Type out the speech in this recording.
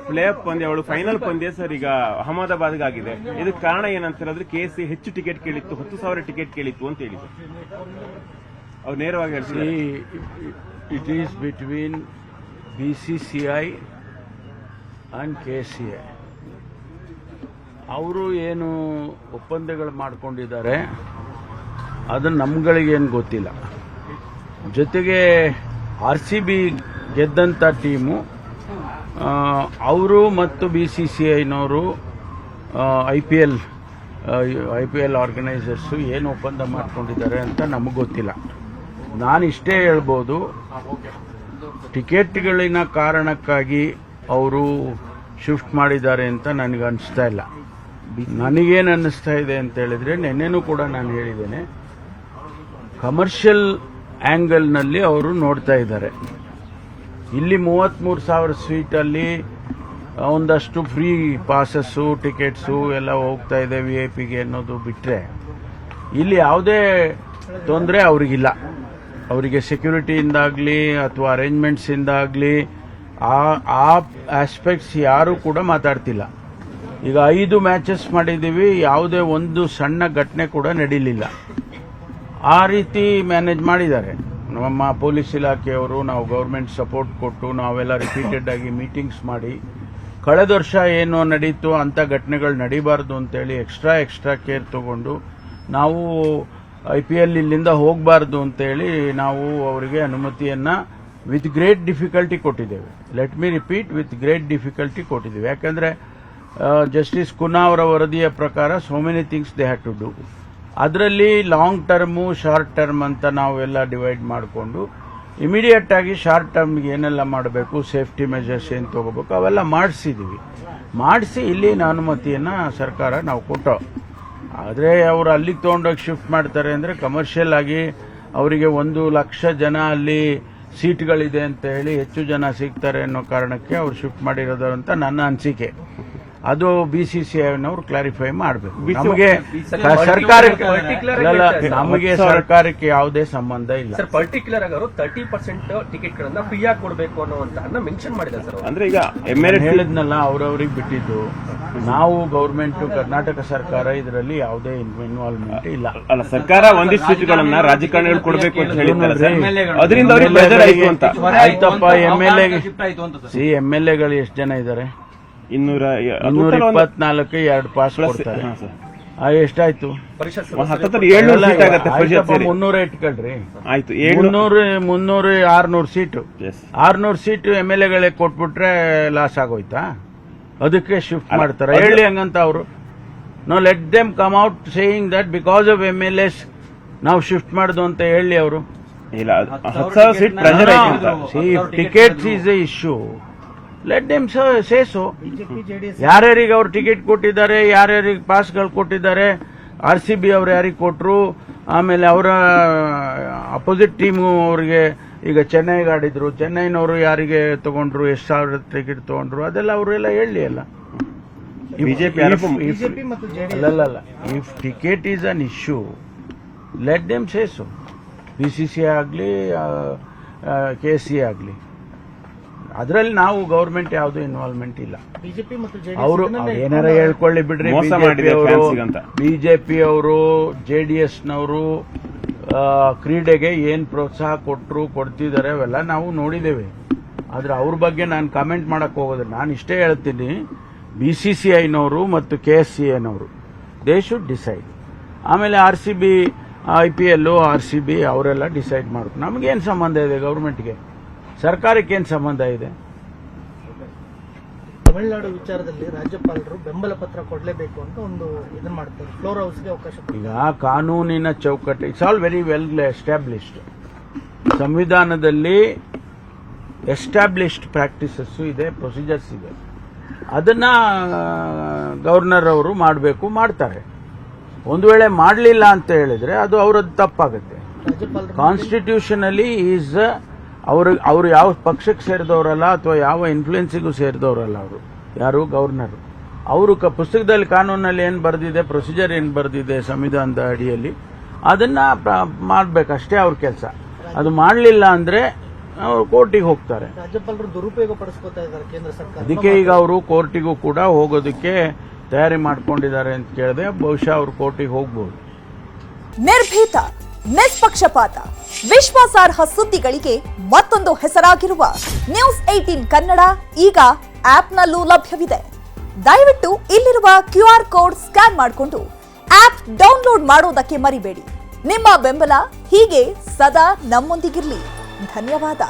Play of ಪಂದ್ಯ ಅವಳು final ಪಂದ್ಯ ಸರ್ ಈಗ ಅಹಮದಾಬಾದ್ಗೆ ಆಗಿದೆ. ಇದಕ್ಕೆ ಕಾರಣ ಏನಂತ ಹೇಳಿದ್ರೆ KC ಹೆಚ್ಚು ಟಿಕೆಟ್ ಕೇಳಿತ್ತು, 10,000 ಟಿಕೆಟ್ ಕೇಳಿತ್ತು ಅಂತ ಹೇಳಿದ್ರು. ಅವ್ರು ನೇರವಾಗಿ ಹೇಳ್ತಾರೆ it is between BCCI and KCA. ಅವರು ಏನು ಒಪ್ಪಂದಗಳು ಮಾಡ್ಕೊಂಡಿದ್ದಾರೆ ಅದು ನಮ್ಗಳಿಗೇನು ಗೊತ್ತಿಲ್ಲ. ಜೊತೆಗೆ RCB ಗೆದ್ದಂಥ ಟೀಮು ಅವರು ಮತ್ತು BCCIನವರು IPL ಆರ್ಗನೈಸರ್ಸು ಏನು ಒಪ್ಪಂದ ಮಾಡ್ಕೊಂಡಿದ್ದಾರೆ ಅಂತ ನಮಗೆ ಗೊತ್ತಿಲ್ಲ. ನಾನು ಇಷ್ಟೇ ಹೇಳ್ಬೋದು, ಟಿಕೆಟ್ಗಳಿನ ಕಾರಣಕ್ಕಾಗಿ ಅವರು ಶಿಫ್ಟ್ ಮಾಡಿದ್ದಾರೆ ಅಂತ ನನಗೆ ಅನಿಸ್ತಾ ಇಲ್ಲ. ನನಗೇನು ಅನ್ನಿಸ್ತಾ ಇದೆ ಅಂತ ಹೇಳಿದ್ರೆ, ನಿನ್ನೆನೂ ಕೂಡ ನಾನು ಹೇಳಿದ್ದೇನೆ, ಕಮರ್ಷಿಯಲ್ ಆಂಗಲ್ನಲ್ಲಿ ಅವರು ನೋಡ್ತಾ ಇದ್ದಾರೆ. ಇಲ್ಲಿ 33,000 ಸೀಟಲ್ಲಿ ಒಂದಷ್ಟು ಫ್ರೀ ಪಾಸಸ್ಸು ಟಿಕೆಟ್ಸು ಎಲ್ಲ ಹೋಗ್ತಾ ಇದೆ VIPಗೆ ಅನ್ನೋದು ಬಿಟ್ಟರೆ ಇಲ್ಲಿ ಯಾವುದೇ ತೊಂದರೆ ಅವರಿಗಿಲ್ಲ. ಅವರಿಗೆ ಸೆಕ್ಯೂರಿಟಿಯಿಂದಾಗಲಿ ಅಥವಾ ಅರೇಂಜ್ಮೆಂಟ್ಸಿಂದಾಗಲಿ ಆ ಆಸ್ಪೆಕ್ಟ್ಸ್ ಯಾರೂ ಕೂಡ ಮಾತಾಡ್ತಿಲ್ಲ. ಈಗ 5 ಮ್ಯಾಚಸ್ ಮಾಡಿದ್ದೀವಿ, ಯಾವುದೇ ಒಂದು ಸಣ್ಣ ಘಟನೆ ಕೂಡ ನಡೀಲಿಲ್ಲ. ಆ ರೀತಿ ಮ್ಯಾನೇಜ್ ಮಾಡಿದ್ದಾರೆ ನಮ್ಮ ಪೊಲೀಸ್ ಇಲಾಖೆಯವರು. ನಾವು ಗೌರ್ಮೆಂಟ್ ಸಪೋರ್ಟ್ ಕೊಟ್ಟು ನಾವೆಲ್ಲ ರಿಪೀಟೆಡ್ ಆಗಿ ಮೀಟಿಂಗ್ಸ್ ಮಾಡಿ, ಕಳೆದ ವರ್ಷ ಏನು ನಡೀತು ಅಂಥ ಘಟನೆಗಳು ನಡೀಬಾರ್ದು ಅಂತೇಳಿ ಎಕ್ಸ್ಟ್ರಾ ಕೇರ್ ತಗೊಂಡು ನಾವು IPL ಇಲ್ಲಿಂದ ಹೋಗಬಾರ್ದು ಅಂತೇಳಿ ನಾವು ಅವರಿಗೆ ಅನುಮತಿಯನ್ನು ವಿತ್ ಗ್ರೇಟ್ ಡಿಫಿಕಲ್ಟಿ ಕೊಟ್ಟಿದ್ದೇವೆ. Let me repeat, with great difficulty ಕೊಟ್ಟಿದ್ದೇವೆ. ಯಾಕಂದರೆ ಜಸ್ಟಿಸ್ ಕುನ್ನಾ ಅವರ ವರದಿಯ ಪ್ರಕಾರ so many things they had to do. ಅದರಲ್ಲಿ ಲಾಂಗ್ ಟರ್ಮು ಶಾರ್ಟ್ ಟರ್ಮ್ ಅಂತ ನಾವೆಲ್ಲ ಡಿವೈಡ್ ಮಾಡಿಕೊಂಡು ಇಮಿಡಿಯೇಟ್ ಆಗಿ ಶಾರ್ಟ್ ಟರ್ಮ್ಗೆ ಏನೆಲ್ಲ ಮಾಡಬೇಕು, ಸೇಫ್ಟಿ ಮೆಜರ್ಸ್ ಏನು ತಗೋಬೇಕು ಅವೆಲ್ಲ ಮಾಡಿಸಿ ಇಲ್ಲಿನ ಅನುಮತಿಯನ್ನು ಸರ್ಕಾರ ನಾವು ಕೊಟ್ಟೋ. ಆದರೆ ಅವರು ಅಲ್ಲಿಗೆ ತೊಗೊಂಡೋಗಿ ಶಿಫ್ಟ್ ಮಾಡ್ತಾರೆ ಅಂದರೆ ಕಮರ್ಷಿಯಲ್ ಆಗಿ ಅವರಿಗೆ 1,00,000 ಜನ ಅಲ್ಲಿ ಸೀಟ್ಗಳಿದೆ ಅಂತ ಹೇಳಿ ಹೆಚ್ಚು ಜನ ಸಿಗ್ತಾರೆ ಅನ್ನೋ ಕಾರಣಕ್ಕೆ ಅವರು ಶಿಫ್ಟ್ ಮಾಡಿರೋದು ಅಂತ ನನ್ನ ಅನಿಸಿಕೆ. ಅದು BCCIನವರು ಕ್ಲಾರಿಫೈ ಮಾಡಬೇಕು. ನಮಗೆ ಸರ್ಕಾರಕ್ಕೆ ಯಾವುದೇ ಸಂಬಂಧ ಇಲ್ಲ ಸರ್. ಪರ್ಟಿಕ್ಯುಲರ್ ಆಗಿ ಅವರು 30% ಟಿಕೆಟ್ ಗಳನ್ನ ಫ್ರೀ ಆಗಿ ಕೊಡಬೇಕು ಅನ್ನೋ ಮೆನ್ಷನ್ ಮಾಡಿದ್ದಾರೆ ಸರ್. ಅಂದ್ರೆ ಈಗ ಹೇಳಿದ್ನಲ್ಲ, ಅವ್ರವ್ರಿಗೆ ಬಿಟ್ಟಿದ್ದು. ನಾವು ಗೌರ್ಮೆಂಟ್ ಕರ್ನಾಟಕ ಸರ್ಕಾರ ಇದರಲ್ಲಿ ಯಾವುದೇ ಇನ್ವಾಲ್ವ್ಮೆಂಟ್ ಇಲ್ಲ. ಅಲ್ಲ, ಸರ್ಕಾರ ಒಂದಿಷ್ಟು ಸೀಟುಗಳನ್ನ ರಾಜಕಾರಣಿಗಳು ಕೊಡಬೇಕು ಅಂತ ಹೇಳಿದ್ದಾರೆ, ಅದರಿಂದ ಅವರಿಗೆ ಪ್ರೆಷರ್ ಆಯಿತು ಅಂತ. ಆಯ್ತಪ್ಪ, MLAಗಳು ಎಷ್ಟು ಜನ ಇದ್ದಾರೆ? 224 2 ಪಾಸ್ ಕೊಡ್ತಾರೆ. ಎಷ್ಟಾಯ್ತು? 300 ಇಟ್ಕೊಳ್ರಿ. ಆಯ್ತು, 300 600 ಸೀಟು. 600 ಸೀಟು MLAಗಳೇ ಕೊಟ್ಬಿಟ್ರೆ ಲಾಸ್ ಆಗೋಯ್ತಾ? ಅದಕ್ಕೆ ಶಿಫ್ಟ್ ಮಾಡ್ತಾರೆ. ಹೇಳಿ ಹಂಗಂತ ಅವರು. No, let them come out saying that because of MLAs ನಾವು ಶಿಫ್ಟ್ ಮಾಡುದು ಅಂತ ಹೇಳಿ ಅವರು. Tickets is a issue. Let them say so. ಯಾರ್ಯಾರಿಗೆ ಅವ್ರು ಟಿಕೆಟ್ ಕೊಟ್ಟಿದ್ದಾರೆ, ಯಾರ್ಯಾರಿಗೆ ಪಾಸ್ಗಳು ಕೊಟ್ಟಿದ್ದಾರೆ, RCB ಅವ್ರು ಯಾರಿಗೆ ಕೊಟ್ಟರು, ಆಮೇಲೆ ಅವರ ಅಪೋಸಿಟ್ ಟೀಮು ಅವರಿಗೆ ಈಗ ಚೆನ್ನೈಗೆ ಆಡಿದ್ರು, ಚೆನ್ನೈನವರು ಯಾರಿಗೆ ತಗೊಂಡ್ರು, ಎಷ್ಟು ಸಾವಿರ ಟಿಕೆಟ್ ತಗೊಂಡ್ರು, ಅದೆಲ್ಲ ಅವರೆಲ್ಲ ಹೇಳಿ ಅಲ್ಲ. ಅಲ್ಲ, if ticket is an issue let them say so. BCCI ಆಗಲಿ KCA ಆಗಲಿ, ಅದರಲ್ಲಿ ನಾವು ಗೌರ್ಮೆಂಟ್ ಯಾವುದೂ ಇನ್ವಾಲ್ವ್ಮೆಂಟ್ ಇಲ್ಲ. ಅವರು ಏನಾರ ಹೇಳ್ಕೊಳ್ಳಿ ಬಿಡ್ರಿ. BJP ಅವರು JDSನವರು ಕ್ರೀಡೆಗೆ ಏನ್ ಪ್ರೋತ್ಸಾಹ ಕೊಡ್ತಿದ್ದಾರೆ ಅವೆಲ್ಲ ನಾವು ನೋಡಿದ್ದೇವೆ. ಆದ್ರೆ ಅವ್ರ ಬಗ್ಗೆ ನಾನು ಕಾಮೆಂಟ್ ಮಾಡಕ್ ಹೋಗೋದಿಲ್ಲ. ನಾನು ಇಷ್ಟೇ ಹೇಳ್ತೀನಿ, BCCIನವರು ಮತ್ತು KCAನವರು ದೇ ಶುಡ್ ಡಿಸೈಡ್. ಆಮೇಲೆ RCB IPL RCB ಅವರೆಲ್ಲ ಡಿಸೈಡ್ ಮಾಡ್ಬೇಕು. ನಮಗೇನು ಸಂಬಂಧ ಇದೆ ಗೌರ್ಮೆಂಟ್ಗೆ? ಸರ್ಕಾರಕ್ಕೆ ಏನು ಸಂಬಂಧ ಇದೆ? ತಮಿಳುನಾಡು ವಿಚಾರದಲ್ಲಿ ರಾಜ್ಯಪಾಲರು ಬೆಂಬಲ ಪತ್ರ ಕೊಡಲೇಬೇಕು ಅಂತ ಒಂದು ಇದನ್ನ ಮಾಡ್ತಾರೆ. ಫ್ಲೋರ್ ಹೌಸ್ಗೆ ಅವಕಾಶ. ಈಗ ಕಾನೂನಿನ ಚೌಕಟ್ಟು it's all very well established. ಸಂವಿಧಾನದಲ್ಲಿ ಎಸ್ಟಾಬ್ಲಿಷ್ಡ್ ಪ್ರಾಕ್ಟೀಸಸ್ ಇದೆ, ಪ್ರೊಸೀಜರ್ಸ್ ಇದೆ. ಅದನ್ನ ಗವರ್ನರ್ ಅವರು ಮಾಡಬೇಕು, ಮಾಡ್ತಾರೆ. ಒಂದು ವೇಳೆ ಮಾಡಲಿಲ್ಲ ಅಂತ ಹೇಳಿದ್ರೆ ಅದು ಅವರದ್ದು ತಪ್ಪಾಗುತ್ತೆ. ಕಾನ್ಸ್ಟಿಟ್ಯೂಷನಲಿ ಈಸ್ ಅವರು ಯಾವ ಪಕ್ಷಕ್ಕೆ ಸೇರಿದವರಲ್ಲ ಅಥವಾ ಯಾವ ಇನ್ಫ್ಲೂಯೆನ್ಸಿಗೂ ಸೇರಿದವರಲ್ಲ. ಅವರು ಯಾರು? ಗವರ್ನರ್. ಅವರು ಪುಸ್ತಕದಲ್ಲಿ ಕಾನೂನಲ್ಲಿ ಏನು ಬರೆದಿದೆ, ಪ್ರೊಸೀಜರ್ ಏನು ಬರೆದಿದೆ ಸಂವಿಧಾನದ ಅಡಿಯಲ್ಲಿ, ಅದನ್ನ ಮಾಡಬೇಕಷ್ಟೇ ಅವ್ರ ಕೆಲಸ. ಅದು ಮಾಡಲಿಲ್ಲ ಅಂದರೆ ಅವರು ಕೋರ್ಟಿಗೆ ಹೋಗ್ತಾರೆ. ರಾಜ್ಯಪಾಲರು ದುರುಪಯೋಗ ಪಡಿಸ್ಕೊತಾ ಇದ್ದಾರೆ ಕೇಂದ್ರ ಸರ್ಕಾರ. ಅದಕ್ಕೆ ಈಗ ಅವರು ಕೋರ್ಟಿಗೂ ಕೂಡ ಹೋಗೋದಕ್ಕೆ ತಯಾರಿ ಮಾಡ್ಕೊಂಡಿದ್ದಾರೆ ಅಂತ ಕೇಳಿದೆ. ಬಹುಶಃ ಅವರು ಕೋರ್ಟಿಗೆ ಹೋಗ್ಬೋದು. ನಿರ್ಭೀತ, ನಿಷ್ಪಕ್ಷಪಾತ, ವಿಶ್ವಾಸಾರ್ಹ ಸುದ್ದಿಗಳಿಗೆ ಮತ್ತೊಂದು ಹೆಸರಾಗಿರುವ ನ್ಯೂಸ್ 18 ಕನ್ನಡ ಈಗ ಆಪ್ನಲ್ಲೂ ಲಭ್ಯವಿದೆ. ದಯವಿಟ್ಟು ಇಲ್ಲಿರುವ QR ಕೋಡ್ ಸ್ಕ್ಯಾನ್ ಮಾಡಿಕೊಂಡು ಆಪ್ ಡೌನ್ಲೋಡ್ ಮಾಡೋದಕ್ಕೆ ಮರಿಬೇಡಿ. ನಿಮ್ಮ ಬೆಂಬಲ ಹೀಗೆ ಸದಾ ನಮ್ಮೊಂದಿಗಿರಲಿ. ಧನ್ಯವಾದ.